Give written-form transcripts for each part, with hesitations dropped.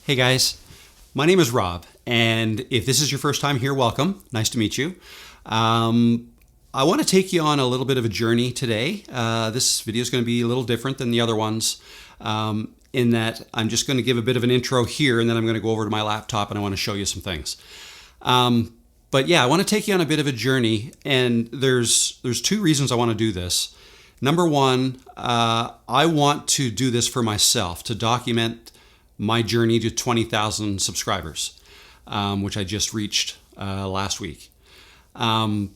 Hey guys, my name is Rob, and if this is your first time here, welcome. Nice to meet you. I want to take you on a little bit of a journey today. This video is going to be a little different than the other ones in that I'm just going to give a bit of an intro here, and then I'm going to go over to my laptop and I want to show you some things. But yeah, I want to take you on a bit of a journey, and there's two reasons I want to do this. Number one, I want to do this for myself, to document my journey to 20,000 subscribers, which I just reached last week. It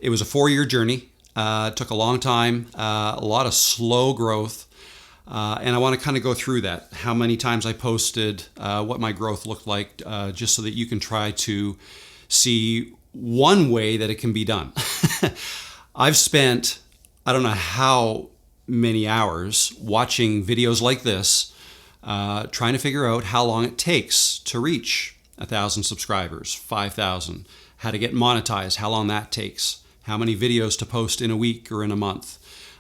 was a 4-year journey. It took a long time, a lot of slow growth, and I want to kind of go through that, how many times I posted, what my growth looked like, just so that you can try to see one way that it can be done. I've spent, I don't know how many hours watching videos like this, trying to figure out how long it takes to reach 1,000 subscribers, 5,000, how to get monetized, how long that takes, how many videos to post in a week or in a month,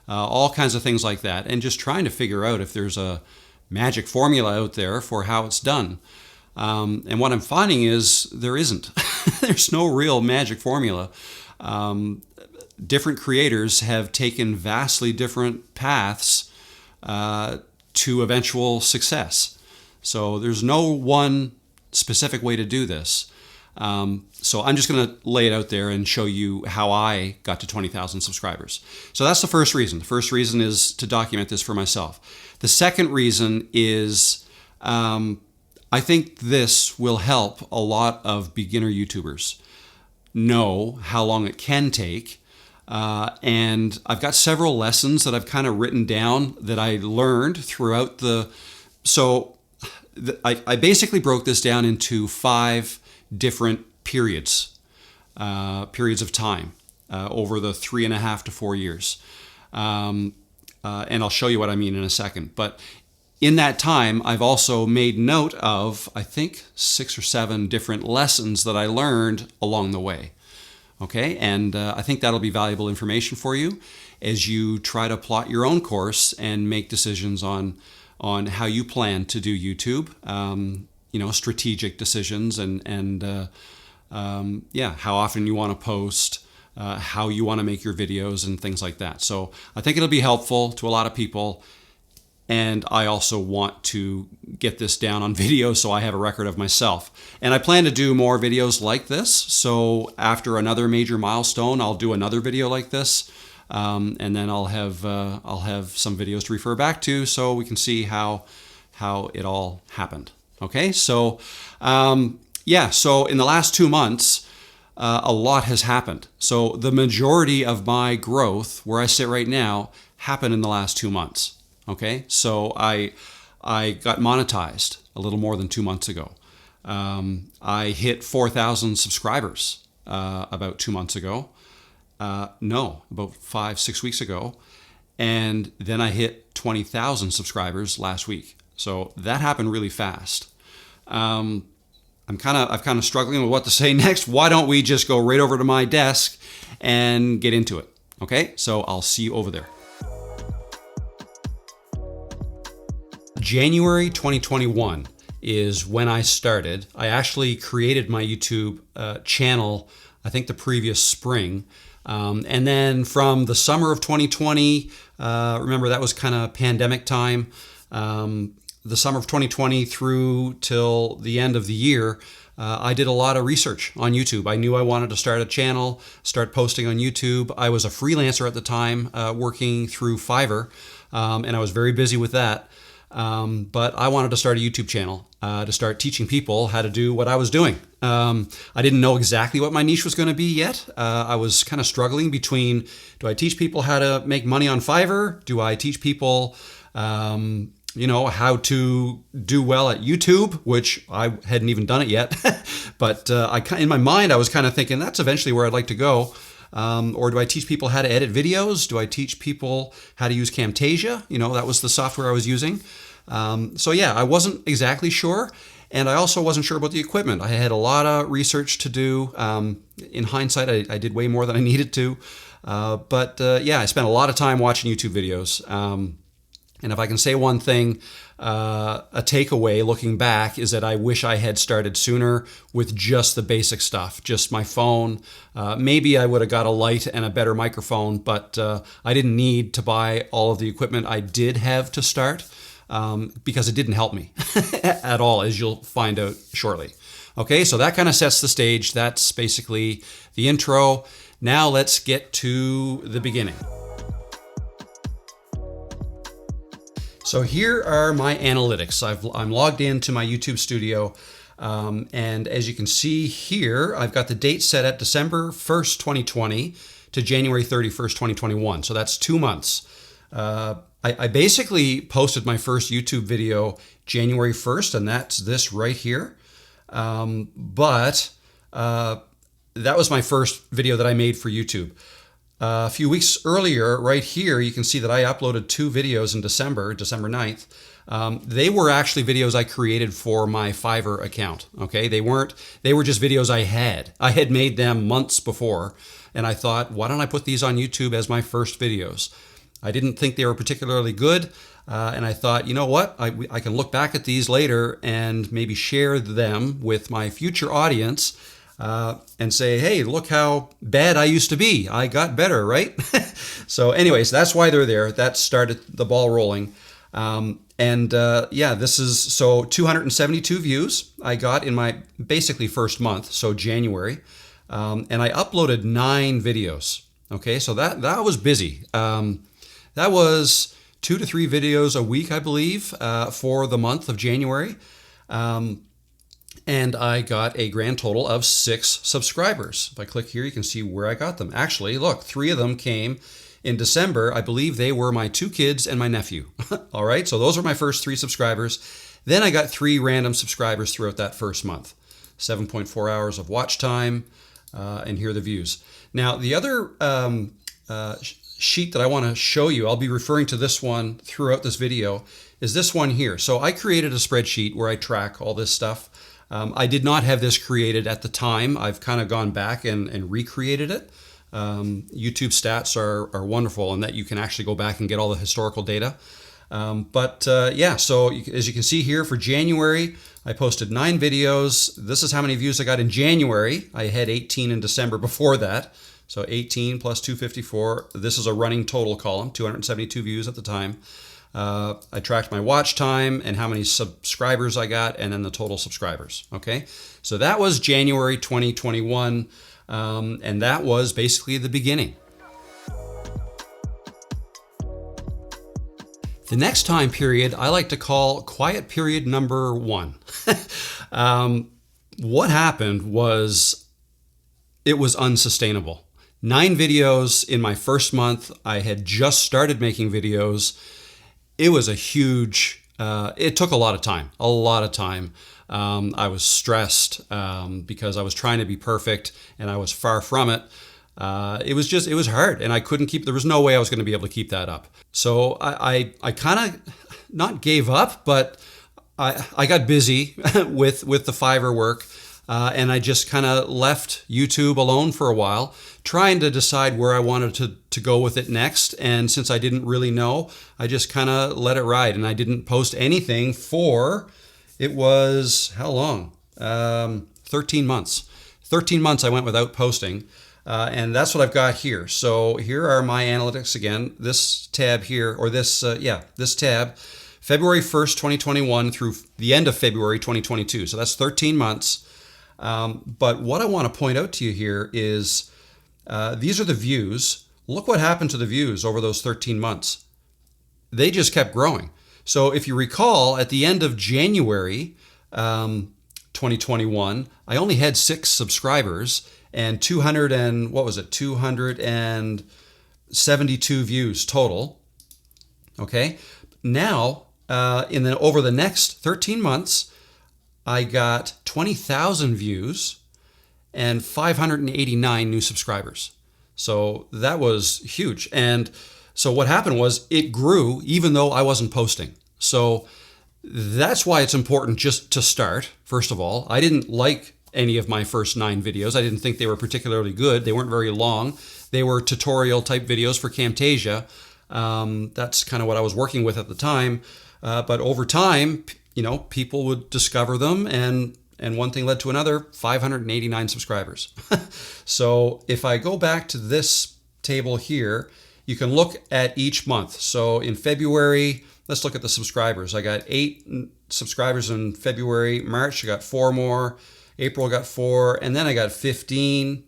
all kinds of things like that, and just trying to figure out if there's a magic formula out there for how it's done. And what I'm finding is there isn't. There's no real magic formula. Different creators have taken vastly different paths to eventual success. So there's no one specific way to do this. So I'm just going to lay it out there and show you how I got to 20,000 subscribers. So that's the first reason. The first reason is to document this for myself. The second reason is I think this will help a lot of beginner YouTubers know how long it can take. And I've got several lessons that I've kind of written down that I learned throughout I basically broke this down into 5 different periods of time over the 3.5 to 4 years. And I'll show you what I mean in a second. But in that time, I've also made note of, I think, 6 or 7 different lessons that I learned along the way. Okay, and I think that'll be valuable information for you as you try to plot your own course and make decisions on how you plan to do YouTube. Strategic decisions and how often you want to post, how you want to make your videos and things like that. So I think it'll be helpful to a lot of people. And I also want to get this down on video so I have a record of myself. And I plan to do more videos like this. So after another major milestone, I'll do another video like this. And then I'll have some videos to refer back to so we can see how it all happened. Okay, so so in the last 2 months, a lot has happened. So the majority of my growth, where I sit right now, happened in the last 2 months. Okay, so I got monetized a little more than 2 months ago. I hit 4,000 subscribers about 2 months ago. About 5-6 weeks ago. And then I hit 20,000 subscribers last week. So that happened really fast. I'm kind of struggling with what to say next. Why don't we just go right over to my desk and get into it? Okay, so I'll see you over there. January 2021 is when I started. I actually created my YouTube channel, I think the previous spring. And then from the summer of 2020, remember that was kind of pandemic time, the summer of 2020 through till the end of the year, I did a lot of research on YouTube. I knew I wanted to start a channel, start posting on YouTube. I was a freelancer at the time, working through Fiverr, and I was very busy with that. But I wanted to start a YouTube channel to start teaching people how to do what I was doing. I didn't know exactly what my niche was going to be yet. I was kind of struggling between, do I teach people how to make money on Fiverr? Do I teach people, how to do well at YouTube, which I hadn't even done it yet. But in my mind, I was kind of thinking that's eventually where I'd like to go. Or do I teach people how to edit videos? Do I teach people how to use Camtasia? That was the software I was using. I wasn't exactly sure. And I also wasn't sure about the equipment. I had a lot of research to do. In hindsight, I did way more than I needed to. I spent a lot of time watching YouTube videos. And if I can say one thing, a takeaway looking back is that I wish I had started sooner with just the basic stuff, just my phone. Maybe I would have got a light and a better microphone, but I didn't need to buy all of the equipment I did have to start because it didn't help me at all, as you'll find out shortly. Okay, so that kind of sets the stage. That's basically the intro. Now let's get to the beginning. So here are my analytics. I'm logged into my YouTube studio, and as you can see here, I've got the date set at December 1st, 2020 to January 31st, 2021. So that's 2 months. I basically posted my first YouTube video January 1st, and that's this right here. But that was my first video that I made for YouTube. A few weeks earlier, right here, you can see that I uploaded 2 videos in December 9th. They were actually videos I created for my Fiverr account. Okay, they were just videos I had made them months before, and I thought, why don't I put these on YouTube as my first videos? I didn't think they were particularly good, and I thought, you know what, I can look back at these later and maybe share them with my future audience. And say, hey, look how bad I used to be. I got better, right? So anyways, that's why they're there. That started the ball rolling. This is, so 272 views I got in my basically first month, so January. And I uploaded 9 videos. Okay, so that was busy. That was 2 to 3 videos a week, I believe, for the month of January. And I got a grand total of 6 subscribers. If I click here, you can see where I got them. Actually, look, 3 of them came in December. I believe they were my 2 kids and my nephew. All right, so those were my first 3 subscribers. Then I got 3 random subscribers throughout that first month. 7.4 hours of watch time, and here are the views. Now, the other sheet that I want to show you, I'll be referring to this one throughout this video, is this one here. So I created a spreadsheet where I track all this stuff. I did not have this created at the time. I've kind of gone back and recreated it. YouTube stats are wonderful in that you can actually go back and get all the historical data. So as you can see here, for January, I posted 9 videos. This is how many views I got in January. I had 18 in December before that. So 18 plus 254. This is a running total column, 272 views at the time. I tracked my watch time and how many subscribers I got, and then the total subscribers. Okay, so that was January 2021, and that was basically the beginning. The next time period I like to call quiet period number 1. What happened was it was unsustainable. 9 videos in my first month. I had just started making videos. It was a huge, it took a lot of time. I was stressed because I was trying to be perfect and I was far from it. It was hard, and I couldn't keep, there was no way I was going to be able to keep that up. So I kind of not gave up, but I got busy with the Fiverr work. And I just kind of left YouTube alone for a while, trying to decide where I wanted to go with it next. And since I didn't really know, I just kind of let it ride. And I didn't post anything for, it was, how long? 13 months. 13 months I went without posting. And that's what I've got here. So here are my analytics again. This tab here, or this tab, February 1st, 2021 through the end of February 2022. So that's 13 months. But what I want to point out to you here is these are the views. Look what happened to the views over those 13 months. They just kept growing. So if you recall, at the end of January 2021, I only had 6 subscribers and 272 views total. Okay. Now, over the next 13 months, I got 20,000 views and 589 new subscribers. So that was huge. And so what happened was it grew even though I wasn't posting. So that's why it's important just to start, first of all. I didn't like any of my first 9 videos. I didn't think they were particularly good. They weren't very long. They were tutorial type videos for Camtasia. That's kind of what I was working with at the time. But over time, people would discover them, and one thing led to another. 589 subscribers. So if I go back to this table here, you can look at each month. So in February, let's look at the subscribers. I got 8 subscribers in February. March, I got 4 more. April, I got 4. And then I got 15,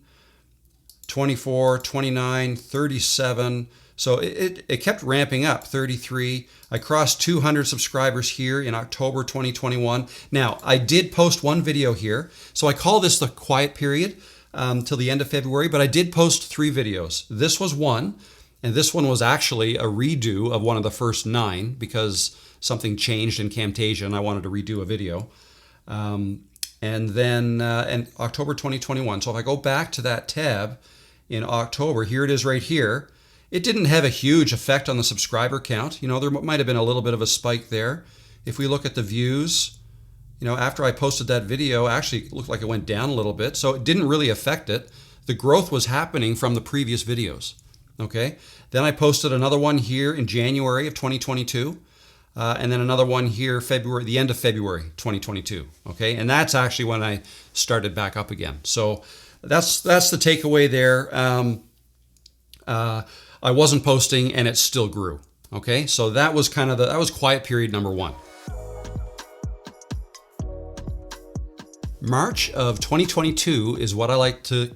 24, 29, 37. So it kept ramping up. 33. I crossed 200 subscribers here in October 2021. Now, I did post one video here. So I call this the quiet period till the end of February, but I did post 3 videos. This was one, and this one was actually a redo of one of the first 9 because something changed in Camtasia and I wanted to redo a video. And then in October 2021. So if I go back to that tab in October, here it is right here. It didn't have a huge effect on the subscriber count. There might have been a little bit of a spike there. If we look at the views, after I posted that video, actually it looked like it went down a little bit. So it didn't really affect it. The growth was happening from the previous videos. Okay. Then I posted another one here in January of 2022. And then another one here, the end of February 2022. Okay. And that's actually when I started back up again. So that's the takeaway there. I wasn't posting and it still grew. Okay. So that was that was quiet period number 1. March of 2022 is what I like to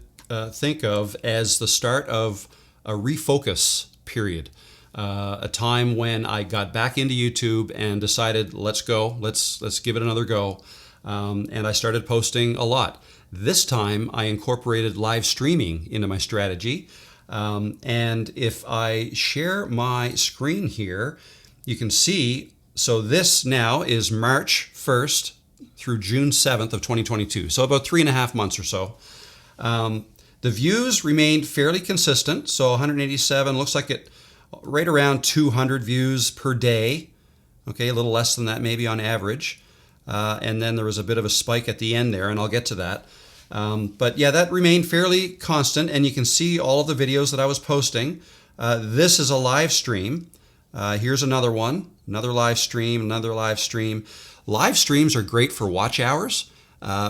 think of as the start of a refocus period. A time when I got back into YouTube and decided, let's go, let's give it another go. And I started posting a lot. This time I incorporated live streaming into my strategy. And if I share my screen here, you can see, so this now is March 1st through June 7th of 2022. So about 3.5 months or so. The views remained fairly consistent. So 187, looks like it right around 200 views per day. Okay, a little less than that maybe on average. And then there was a bit of a spike at the end there, and I'll get to that. But yeah, that remained fairly constant, and you can see all of the videos that I was posting. This is a live stream. Here's another one, another live stream, another live stream. Live streams are great for watch hours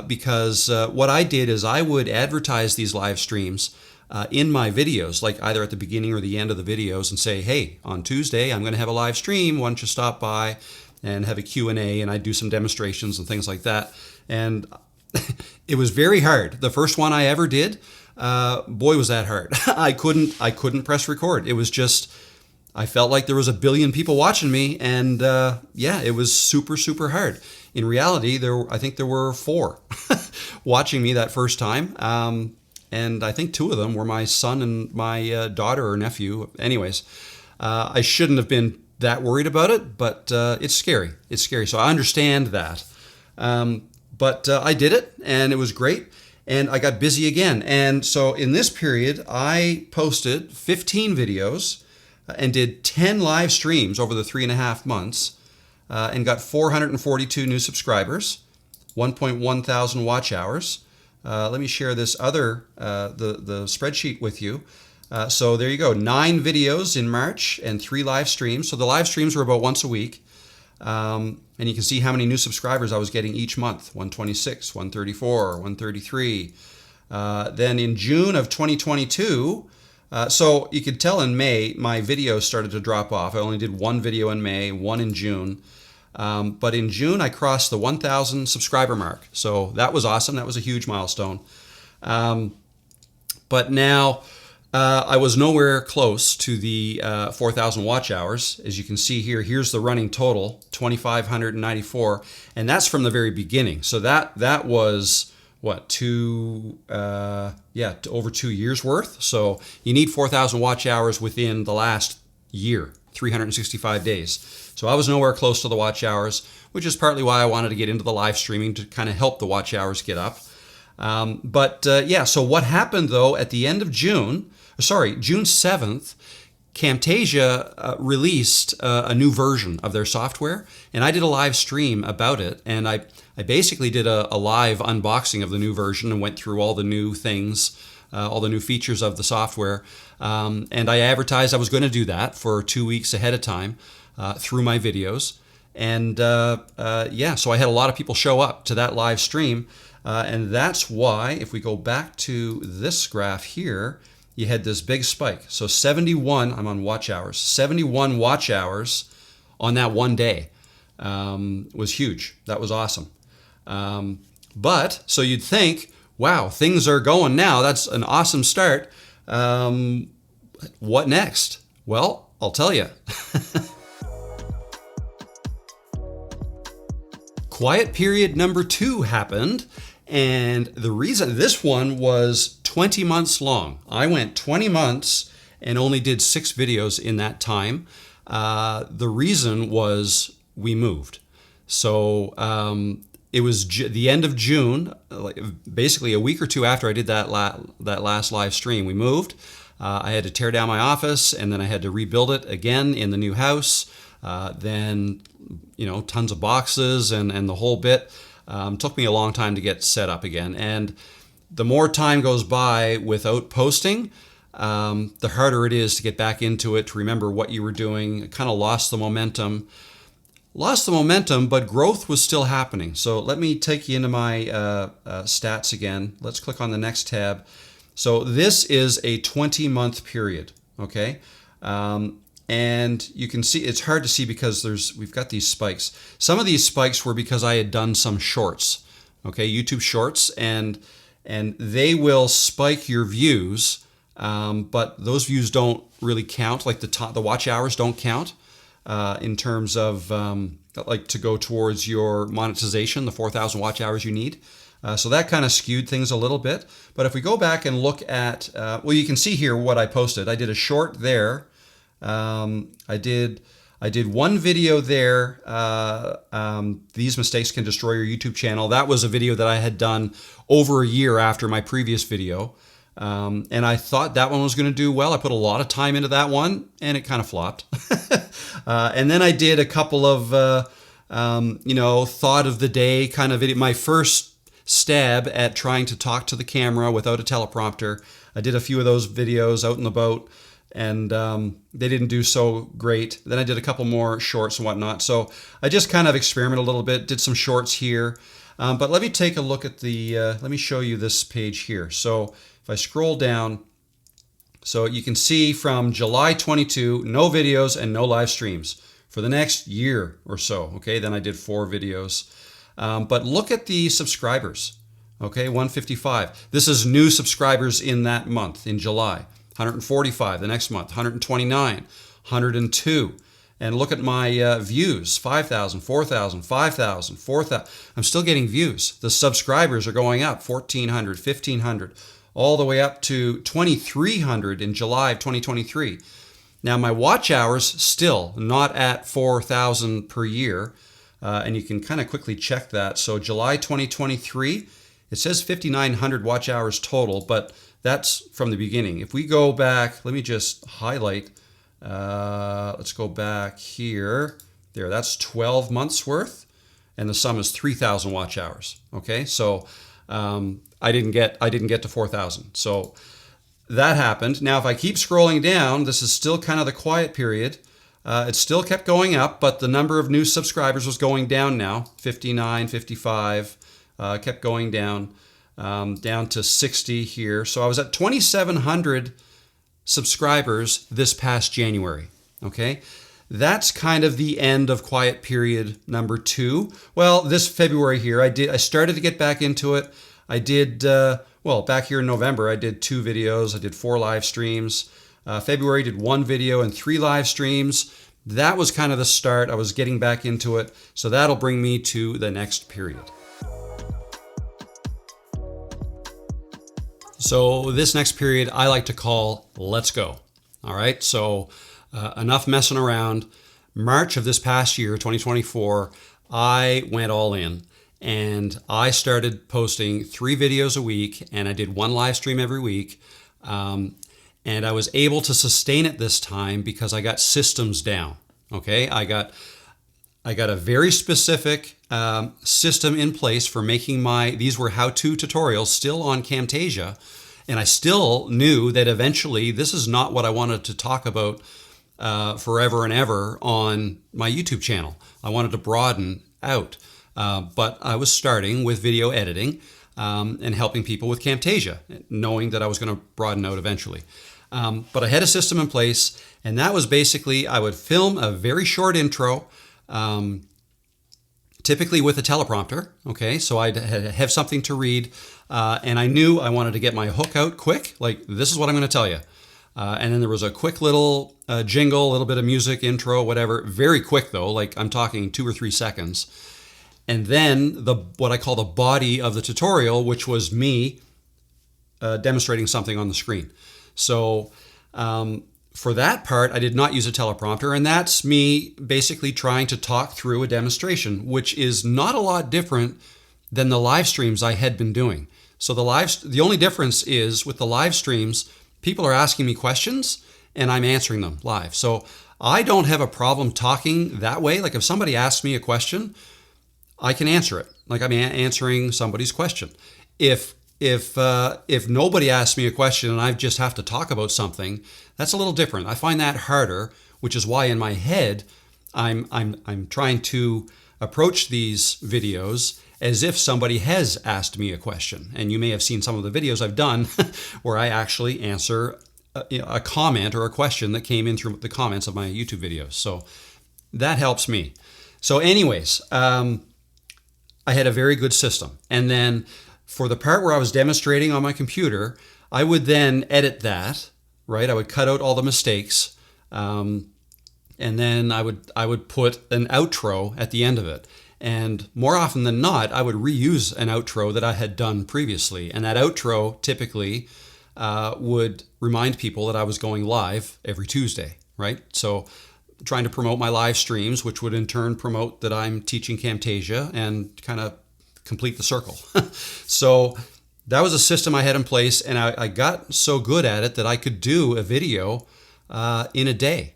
because what I did is I would advertise these live streams in my videos, like either at the beginning or the end of the videos, and say, hey, on Tuesday, I'm going to have a live stream. Why don't you stop by and have a Q&A, and I'd do some demonstrations and things like that. And it was very hard. The first one I ever did, boy, was that hard. I couldn't press record. It was just, I felt like there was 1 billion people watching me, and yeah, it was super, super hard. In reality, I think there were 4 watching me that first time. And I think 2 of them were my son and my daughter or nephew. Anyways, I shouldn't have been that worried about it, but it's scary. It's scary. So I understand that. But I did it, and it was great. And I got busy again. And so in this period, I posted 15 videos and did 10 live streams over the 3.5 months and got 442 new subscribers, 1.1 thousand watch hours. Let me share this other, the spreadsheet with you. So there you go, 9 videos in March and 3 live streams. So the live streams were about once a week. And you can see how many new subscribers I was getting each month, 126, 134, 133. Then in June of 2022, so you could tell in May, my videos started to drop off. I only did 1 video in May, 1 in June. But in June, I crossed the 1,000 subscriber mark. So that was awesome. That was a huge milestone. But now I was nowhere close to the 4,000 watch hours. As you can see here, here's the running total, 2,594. And that's from the very beginning. So that was, what, over 2 years worth. So you need 4,000 watch hours within the last year, 365 days. So I was nowhere close to the watch hours, which is partly why I wanted to get into the live streaming to kind of help the watch hours get up. Yeah, so what happened though at the end of June 7th, Camtasia released a new version of their software, and I did a live stream about it, and I basically did a live unboxing of the new version and went through all the new things all the new features of the software. And I advertised I was going to do that for 2 weeks ahead of time through my videos. And yeah, so I had a lot of people show up to that live stream. And that's why, if we go back to this graph here, you had this big spike. So 71, I'm on watch hours, 71 watch hours on that one day was huge. That was awesome. But, so you'd think, wow, things are going now. That's an awesome start. What next? Well, I'll tell you. Quiet period number 2 happened. And the reason, this one was 20 months long. I went 20 months and only did 6 videos in that time. The reason was we moved. So it was the end of June, like basically a week or 2 after I did that last live stream. We moved. I had to tear down my office, and then I had to rebuild it again in the new house. Then, tons of boxes and the whole bit. Took me a long time to get set up again. And the more time goes by without posting, the harder it is to get back into it, to remember what you were doing. It kind of lost the momentum. But growth was still happening. So let me take you into my stats again. Let's click on the next tab. So this is a 20-month period, okay? And you can see, it's hard to see because we've got these spikes. Some of these spikes were because I had done some shorts, okay, YouTube shorts, and they will spike your views, but those views don't really count. Like the watch hours don't count in terms of like to go towards your monetization, the 4,000 watch hours you need. So that kind of skewed things a little bit. But if we go back and look at, well, you can see here what I posted. I did a short there. I did one video there. These mistakes can destroy your YouTube channel. That was a video that I had done over a year after my previous video. And I thought that one was going to do well. I put a lot of time into that one, and it kind of flopped. And then I did a couple of, thought of the day kind of video. My first stab at trying to talk to the camera without a teleprompter. I did a few of those videos out in the boat, and they didn't do so great. Then I did a couple more shorts and whatnot. So I just kind of experimented a little bit, did some shorts here. But let me take a look at let me show you this page here. So if I scroll down, so you can see from July 22, no videos and no live streams for the next year or so. Okay, then I did 4 videos. But look at the subscribers. Okay, 155. This is new subscribers in that month, in July. 145 the next month, 129, 102. And look at my views, 5,000, 4,000, 5,000, 4,000. I'm still getting views. The subscribers are going up, 1,400, 1,500, all the way up to 2,300 in July of 2023. Now my watch hours still not at 4,000 per year. And you can kind of quickly check that. So July 2023, it says 5,900 watch hours total, but that's from the beginning. If we go back, let me just highlight. Let's go back here. There, that's 12 months worth, and the sum is 3,000 watch hours. Okay, so I didn't get to 4,000. So that happened. Now, if I keep scrolling down, this is still kind of the quiet period. It still kept going up, but the number of new subscribers was going down now. 59, 55, kept going down. Down to 60 here. So I was at 2,700 subscribers this past January. Okay, that's kind of the end of quiet period number 2. Well, this February here, I started to get back into it. I did, back here in November, I did 2 videos. I did 4 live streams. February, did 1 video and 3 live streams. That was kind of the start. I was getting back into it. So that'll bring me to the next period. So this next period I like to call Let's Go. All right, so enough messing around. March of this past year, 2024, I went all in and I started posting 3 videos a week, and I did 1 live stream every week. And I was able to sustain it this time because I got systems down. Okay, I got a very specific system in place for making these were how-to tutorials still on Camtasia, And I still knew that eventually this is not what I wanted to talk about forever and ever on my YouTube channel. I wanted to broaden out. But I was starting with video editing and helping people with Camtasia, knowing that I was going to broaden out eventually. But I had a system in place, and that was basically I would film a very short intro, typically with a teleprompter. Okay, so I'd have something to read, and I knew I wanted to get my hook out quick. Like, this is what I'm going to tell you. And then there was a quick little jingle, a little bit of music, intro, whatever. Very quick though, like I'm talking 2 or 3 seconds. And then what I call the body of the tutorial, which was me demonstrating something on the screen. So for that part, I did not use a teleprompter, and that's me basically trying to talk through a demonstration, which is not a lot different than the live streams I had been doing. So the only difference is with the live streams, people are asking me questions and I'm answering them live. So I don't have a problem talking that way. Like if somebody asks me a question, I can answer it. Like I'm answering somebody's question. If nobody asks me a question and I just have to talk about something, that's a little different. I find that harder, which is why in my head I'm trying to approach these videos as if somebody has asked me a question. And you may have seen some of the videos I've done where I actually answer a comment or a question that came in through the comments of my YouTube videos. So that helps me. So anyways, I had a very good system. And then for the part where I was demonstrating on my computer, I would then edit that, right? I would cut out all the mistakes. And then I would put an outro at the end of it. And more often than not, I would reuse an outro that I had done previously. And that outro typically would remind people that I was going live every Tuesday, right? So trying to promote my live streams, which would in turn promote that I'm teaching Camtasia and kind of complete the circle. So that was a system I had in place, and I got so good at it that I could do a video in a day.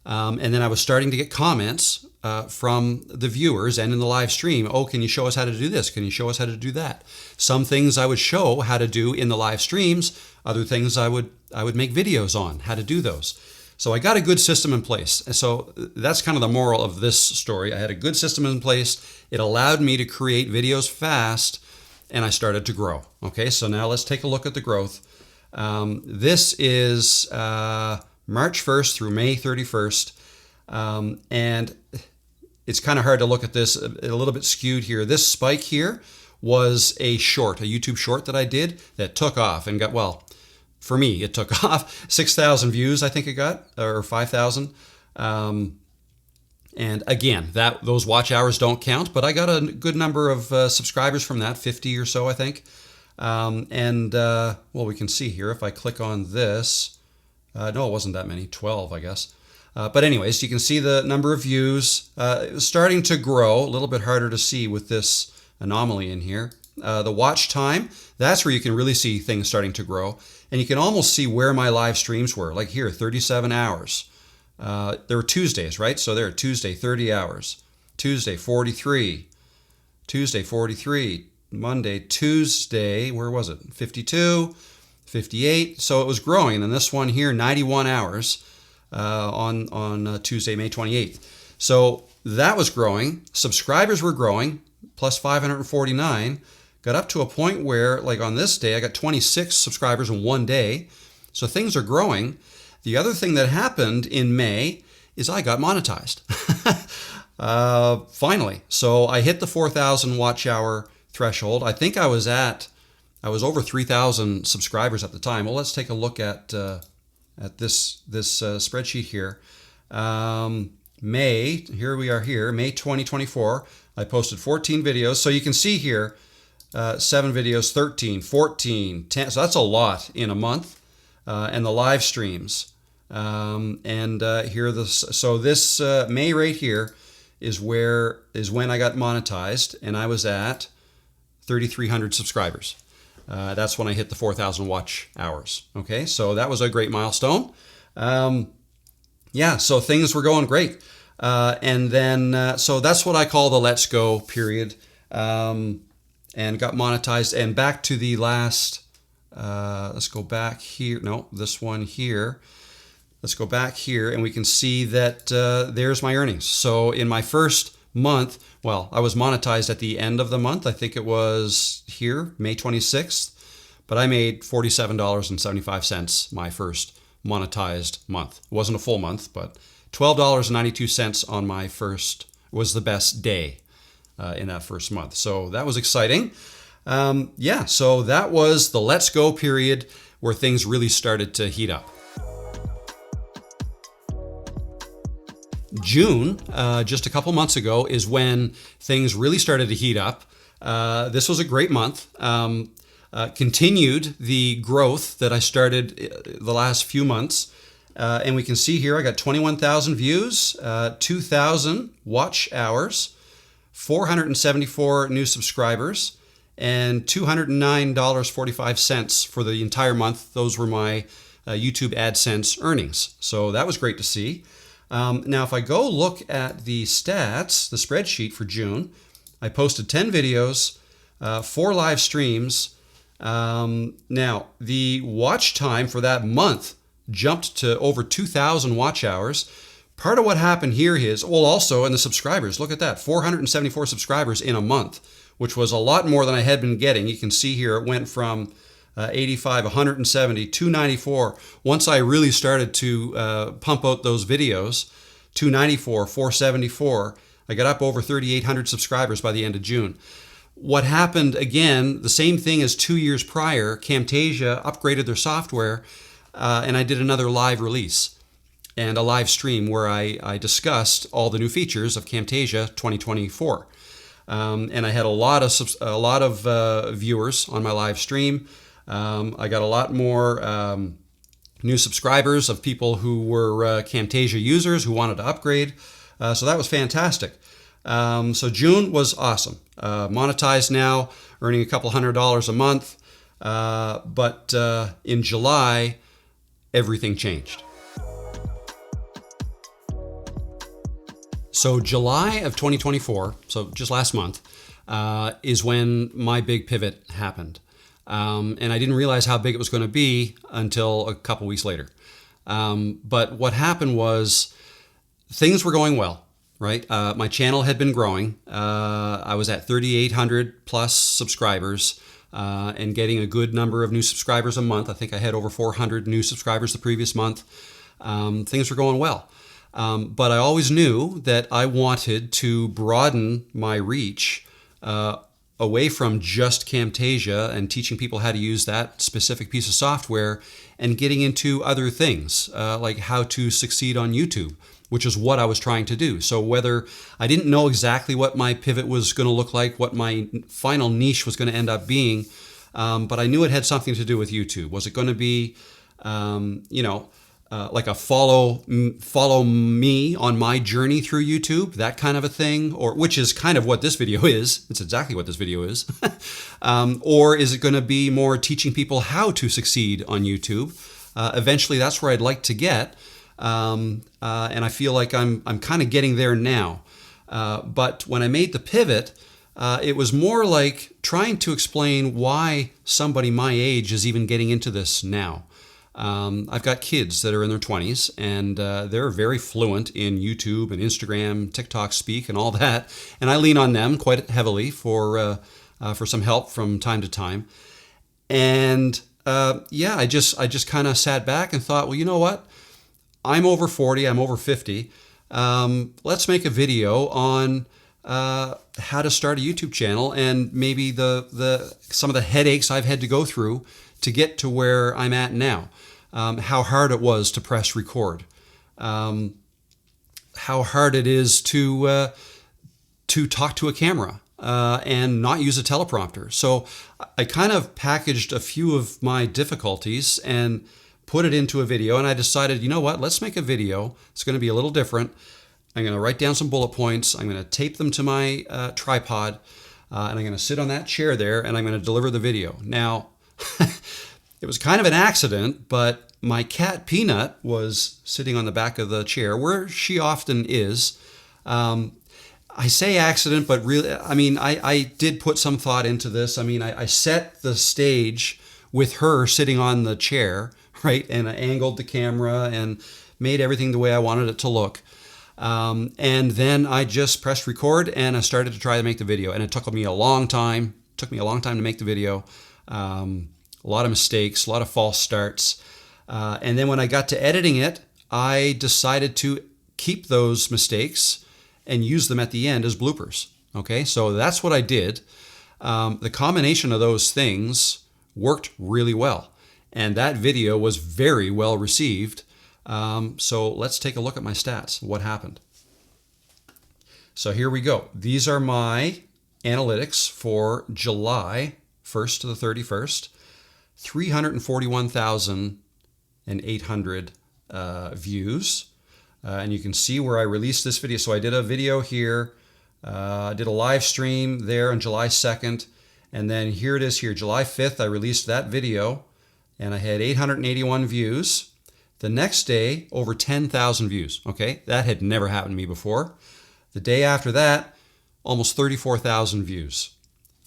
And then I was starting to get comments from the viewers and in the live stream. Oh, can you show us how to do this? Can you show us how to do that? Some things I would show how to do in the live streams. Other things I would make videos on how to do those. So I got a good system in place. And so that's kind of the moral of this story. I had a good system in place. It allowed me to create videos fast, and I started to grow. Okay, so now let's take a look at the growth. This is March 1st through May 31st. And it's kind of hard to look at this, a little bit skewed here. This spike here was a YouTube short that I did that took off and got, well, for me, it took off. 6,000 views, I think it got, or 5,000. And again, those watch hours don't count, but I got a good number of subscribers from that, 50 or so, I think. Well, we can see here if I click on this. No, it wasn't that many, 12, I guess. But anyways, you can see the number of views. It was starting to grow, a little bit harder to see with this anomaly in here. The watch time, that's where you can really see things starting to grow. And you can almost see where my live streams were. Like here, 37 hours. There were Tuesdays, right? So there, Tuesday, 30 hours. Tuesday, 43. Tuesday, 43. Monday, Tuesday, where was it? 52, 58. So it was growing. And then this one here, 91 hours on Tuesday, May 28th. So that was growing. Subscribers were growing, plus 549. Got up to a point where, like on this day, I got 26 subscribers in one day. So things are growing. The other thing that happened in May is I got monetized. Finally. So I hit the 4,000 watch hour threshold. I think I was over 3,000 subscribers at the time. Well, let's take a look at this spreadsheet here. Here we are here, May 2024. I posted 14 videos. So you can see here, 7 videos, 13, 14, 10. So that's a lot in a month. And the live streams. So this May right here is when I got monetized, and I was at 3,300 subscribers. That's when I hit the 4,000 watch hours. Okay, so that was a great milestone. So things were going great. And then, so that's what I call the let's go period. And got monetized. And back to the last Let's go back here. No, this one here. Let's go back here and we can see that there's my earnings. So in my first month, well, I was monetized at the end of the month. I think it was here, May 26th, but I made $47.75 my first monetized month. It wasn't a full month, but $12.92 on my first was the best day in that first month. So that was exciting. So that was the let's go period where things really started to heat up. June, just a couple months ago, is when things really started to heat up. This was a great month. Continued the growth that I started the last few months. And we can see here I got 21,000 views, 2,000 watch hours, 474 new subscribers, and $209.45 for the entire month. Those were my YouTube AdSense earnings. So that was great to see. Now, if I go look at the stats, the spreadsheet for June, I posted 10 videos, 4 live streams. Now, the watch time for that month jumped to over 2,000 watch hours. Part of what happened here is, well, also in the subscribers, look at that, 474 subscribers in a month, which was a lot more than I had been getting. You can see here it went from 85, 170, 294. Once I really started to pump out those videos, 294, 474, I got up over 3,800 subscribers by the end of June. What happened, again, the same thing as 2 years prior, Camtasia upgraded their software, and I did another live release and a live stream where I discussed all the new features of Camtasia 2024. And I had a lot of viewers on my live stream. I got a lot more new subscribers of people who were Camtasia users who wanted to upgrade. So that was fantastic. So June was awesome. Monetized now, earning a couple $100 a month. But in July, everything changed. So July of 2024, so just last month, is when my big pivot happened. And I didn't realize how big it was going to be until a couple weeks later. But what happened was things were going well, right? My channel had been growing. I was at 3,800 plus subscribers and getting a good number of new subscribers a month. I think I had over 400 new subscribers the previous month. Things were going well. But I always knew that I wanted to broaden my reach away from just Camtasia and teaching people how to use that specific piece of software and getting into other things like how to succeed on YouTube, which is what I was trying to do. So whether I didn't know exactly what my pivot was going to look like, what my final niche was going to end up being, but I knew it had something to do with YouTube. Was it going to be, like a follow me on my journey through YouTube, that kind of a thing, or which is kind of what this video is. It's exactly what this video is. Or is it going to be more teaching people how to succeed on YouTube? Eventually, that's where I'd like to get, and I feel like I'm kind of getting there now. But when I made the pivot, it was more like trying to explain why somebody my age is even getting into this now. I've got kids that are in their 20s, and they're very fluent in YouTube and Instagram, TikTok speak, and all that. And I lean on them quite heavily for some help from time to time. And I just kind of sat back and thought, well, you know what? I'm over 40. I'm over 50. Let's make a video on how to start a YouTube channel and maybe some of the headaches I've had to go through to get to where I'm at now. How hard it was to press record, how hard it is to talk to a camera and not use a teleprompter. So I kind of packaged a few of my difficulties and put it into a video. And I decided, you know what? Let's make a video. It's going to be a little different. I'm going to write down some bullet points. I'm going to tape them to my tripod, and I'm going to sit on that chair there, and I'm going to deliver the video. Now. It was kind of an accident, but my cat Peanut was sitting on the back of the chair where she often is. I say accident, but really, I mean, I did put some thought into this. I mean, I set the stage with her sitting on the chair, right? And I angled the camera and made everything the way I wanted it to look. And then I just pressed record and I started to try to make the video. And it took me a long time. It took me a long time to make the video. A lot of mistakes, a lot of false starts. And then when I got to editing it, I decided to keep those mistakes and use them at the end as bloopers. Okay, so that's what I did. The combination of those things worked really well. And that video was very well received. So let's take a look at my stats. What happened? So here we go. These are my analytics for July 1st to the 31st. 341,800 views. And you can see where I released this video. So I did a video here. I did a live stream there on July 2nd. And then here it is here, July 5th, I released that video. And I had 881 views. The next day, over 10,000 views. Okay, that had never happened to me before. The day after that, almost 34,000 views.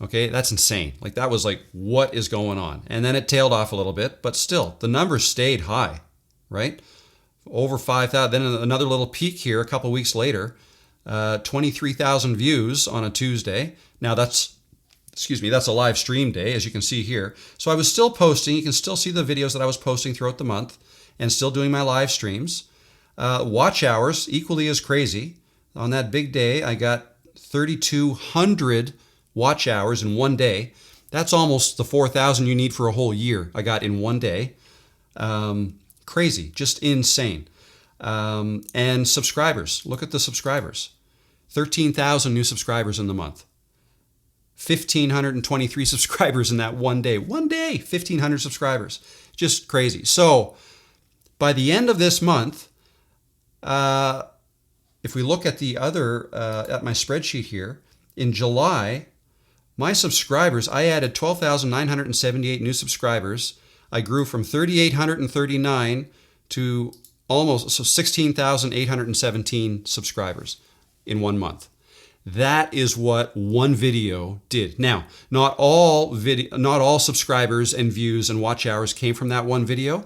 Okay, that's insane. Like that was like, what is going on? And then it tailed off a little bit, but still, the numbers stayed high, right? Over 5,000. Then another little peak here a couple weeks later, 23,000 views on a Tuesday. Now that's a live stream day, as you can see here. So I was still posting. You can still see the videos that I was posting throughout the month and still doing my live streams. Watch hours, equally as crazy. On that big day, I got 3,200 watch hours in one day. That's almost the 4,000 you need for a whole year I got in one day. Crazy, just insane. And subscribers, look at the subscribers. 13,000 new subscribers in the month. 1,523 subscribers in that one day. One day, 1,500 subscribers. Just crazy. So by the end of this month, if we look at the other, at my spreadsheet here, in July, my subscribers, I added 12,978 new subscribers. I grew from 3,839 to almost 16,817 subscribers in 1 month. That is what one video did. Now, not all subscribers and views and watch hours came from that one video.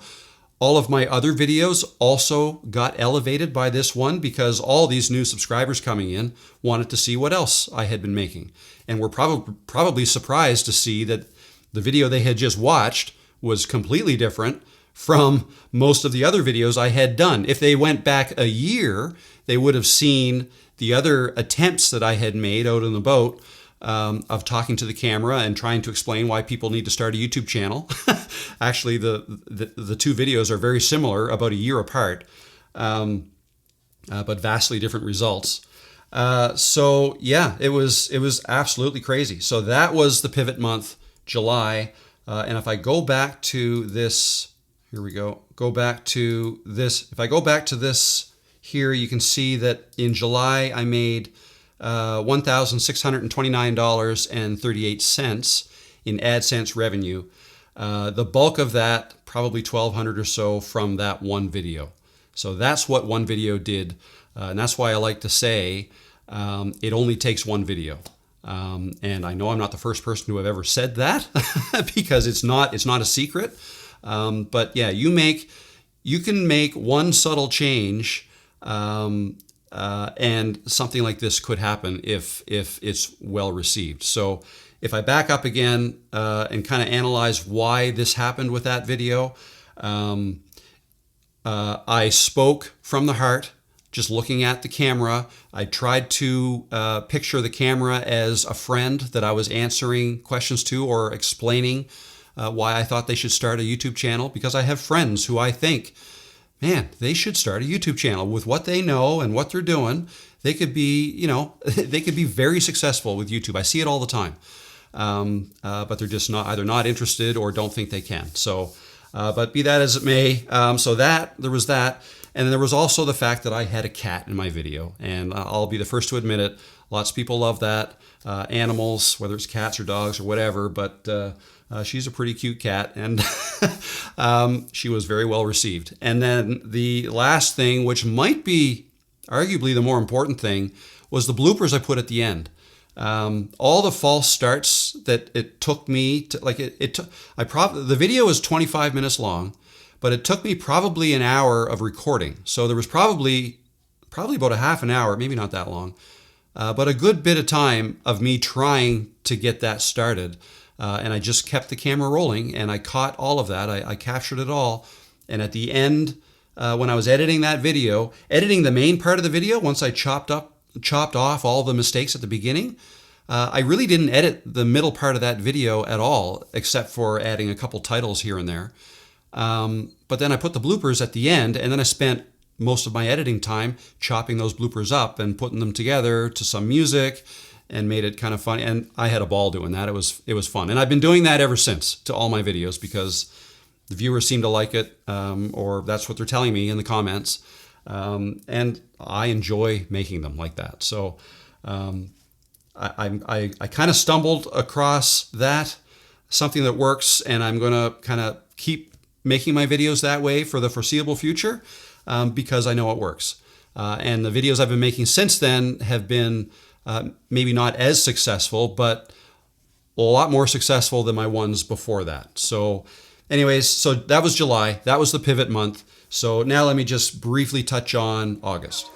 All of my other videos also got elevated by this one because all these new subscribers coming in wanted to see what else I had been making. And were probably surprised to see that the video they had just watched was completely different from most of the other videos I had done. If they went back a year, they would have seen the other attempts that I had made out on the boat of talking to the camera and trying to explain why people need to start a YouTube channel. Actually, the two videos are very similar, about a year apart, but vastly different results. So yeah, it was absolutely crazy. So that was the pivot month, July. And if I go back to this, here we go. Go back to this. If I go back to this here, you can see that in July I made $1,629.38 in AdSense revenue. The bulk of that, probably $1,200 or so, from that one video. So that's what one video did, and that's why I like to say it only takes one video. And I know I'm not the first person to have ever said that because it's not a secret. But yeah, you can make one subtle change. And something like this could happen if it's well received. So if I back up again and kind of analyze why this happened with that video, I spoke from the heart, just looking at the camera. I tried to picture the camera as a friend that I was answering questions to or explaining why I thought they should start a YouTube channel, because I have friends who I think, man, they should start a YouTube channel with what they know and what they're doing. They could be, they could be very successful with YouTube. I see it all the time. But they're just either not interested or don't think they can. So, but be that as it may, so there was that. And there was also the fact that I had a cat in my video. And I'll be the first to admit it. Lots of people love that. Animals, whether it's cats or dogs or whatever, but she's a pretty cute cat, and she was very well received. And then the last thing, which might be arguably the more important thing, was the bloopers I put at the end. All the false starts that it took me to, like the video is 25 minutes long, but it took me probably an hour of recording. So there was probably about a half an hour, maybe not that long, but a good bit of time of me trying to get that started. And I just kept the camera rolling, and I caught all of that. I captured it all. And at the end, when I was editing that video, editing the main part of the video, once I chopped off all the mistakes at the beginning, I really didn't edit the middle part of that video at all, except for adding a couple titles here and there. But then I put the bloopers at the end, and then I spent most of my editing time chopping those bloopers up and putting them together to some music, and made it kind of fun. And I had a ball doing that. It was fun. And I've been doing that ever since to all my videos, because the viewers seem to like it, or that's what they're telling me in the comments. And I enjoy making them like that. So I kind of stumbled across that, something that works, and I'm going to kind of keep making my videos that way for the foreseeable future, because I know it works. And the videos I've been making since then have been maybe not as successful, but a lot more successful than my ones before that. So anyways, so that was July. That was the pivot month. So now let me just briefly touch on August.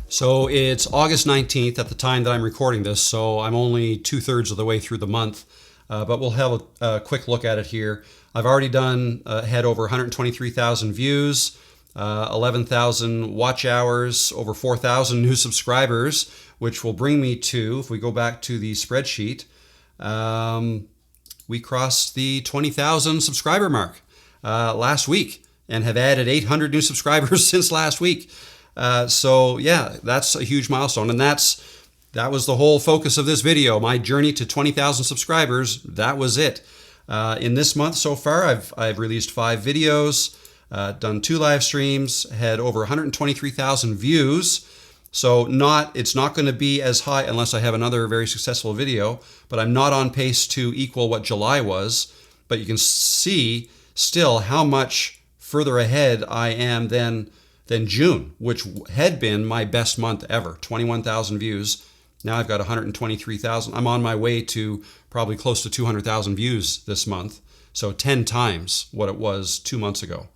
So it's August 19th at the time that I'm recording this, so I'm only 2/3 of the way through the month, but we'll have a quick look at it here. I've already had over 123,000 views, 11,000 watch hours, over 4,000 new subscribers, which will bring me to, if we go back to the spreadsheet, we crossed the 20,000 subscriber mark last week, and have added 800 new subscribers since last week. So yeah, that's a huge milestone, and that was the whole focus of this video. My journey to 20,000 subscribers. That was it. In this month so far, I've released 5 videos, done 2 live streams, had over 123,000 views. So it's not going to be as high unless I have another very successful video, but I'm not on pace to equal what July was. But you can see still how much further ahead I am than June, which had been my best month ever, 21,000 views. Now I've got 123,000. I'm on my way to probably close to 200,000 views this month. So 10 times what it was 2 months ago.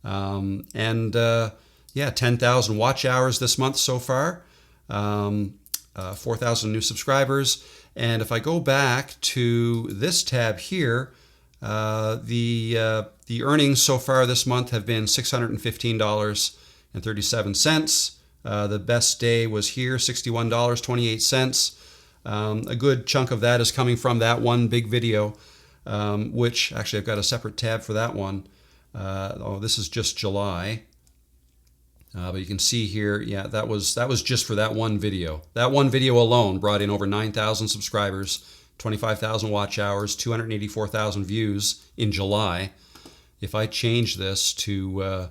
10,000 watch hours this month so far, 4,000 new subscribers. And if I go back to this tab here, the earnings so far this month have been $615.37. The best day was here, $61.28. A good chunk of that is coming from that one big video, which actually I've got a separate tab for that one. This is just July. But you can see here, yeah, that was just for that one video. That one video alone brought in over 9,000 subscribers, 25,000 watch hours, 284,000 views in July. If I change this to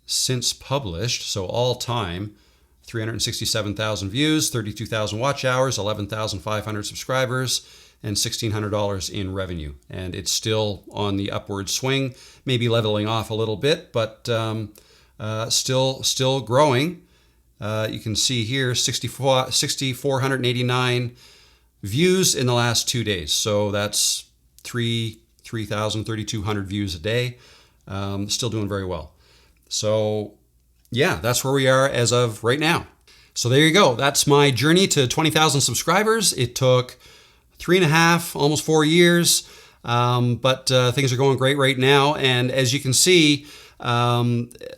since published, so all time, 367,000 views, 32,000 watch hours, 11,500 subscribers, and $1,600 in revenue. And it's still on the upward swing, maybe leveling off a little bit, but still growing. You can see here 6,489 views in the last 2 days. So that's 3,200 views a day. Still doing very well. So yeah, that's where we are as of right now. So there you go. That's my journey to 20,000 subscribers. It took 3.5, almost 4 years, but things are going great right now. And as you can see,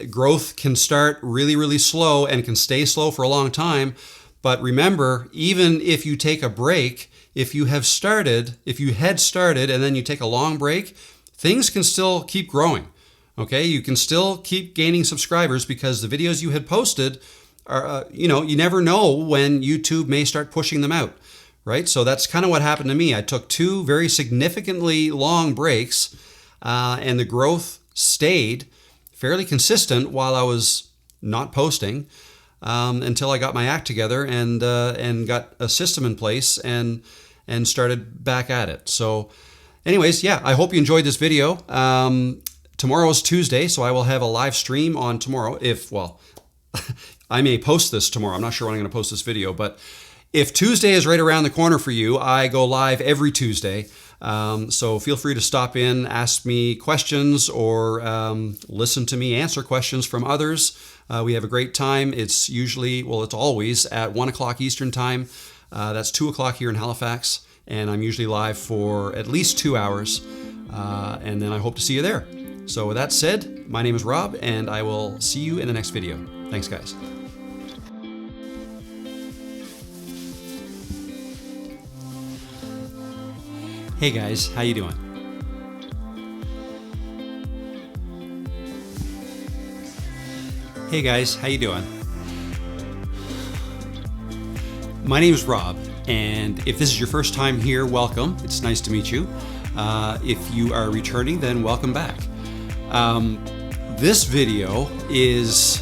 growth can start really, really slow and can stay slow for a long time. But remember, even if you take a break, if you had started and then you take a long break, things can still keep growing. Okay, you can still keep gaining subscribers because the videos you had posted are, you never know when YouTube may start pushing them out, right? So that's kind of what happened to me. I took 2 very significantly long breaks, and the growth stayed fairly consistent while I was not posting, until I got my act together and got a system in place and started back at it. So anyways, yeah, I hope you enjoyed this video. Tomorrow is Tuesday, so I will have a live stream on tomorrow. I may post this tomorrow. I'm not sure when I'm going to post this video, but if Tuesday is right around the corner for you, I go live every Tuesday. So feel free to stop in, ask me questions, or listen to me answer questions from others. We have a great time. It's usually, well, it's always at 1 o'clock Eastern time. That's 2 o'clock here in Halifax. And I'm usually live for at least 2 hours. And then I hope to see you there. So with that said, my name is Rob, and I will see you in the next video. Thanks, guys. Hey guys, how you doing? Hey guys, how you doing? My name is Rob, and if this is your first time here, welcome. It's nice to meet you. If you are returning, then welcome back. This video is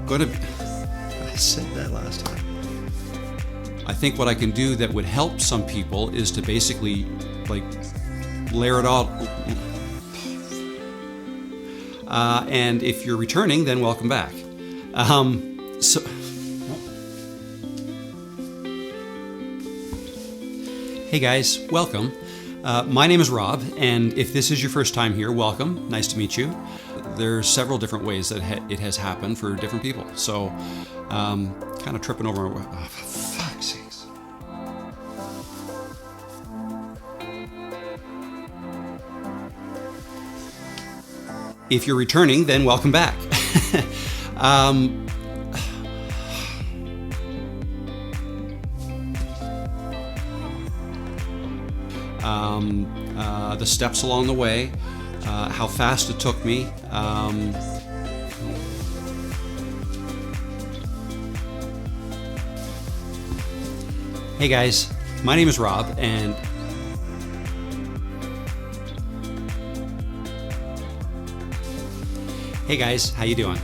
going to... I said that last time. I think what I can do that would help some people is to basically layer it all. And if you're returning, then welcome back. Hey guys, welcome. My name is Rob, and if this is your first time here, welcome. Nice to meet you. There's several different ways that it has happened for different people. So, kind of tripping over. Oh, for fuck's sakes. If you're returning, then welcome back. The steps along the way, how fast it took me. Hey guys, my name is Rob, and hey guys, how you doing?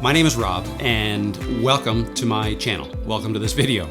My name is Rob, and welcome to my channel. Welcome to this video.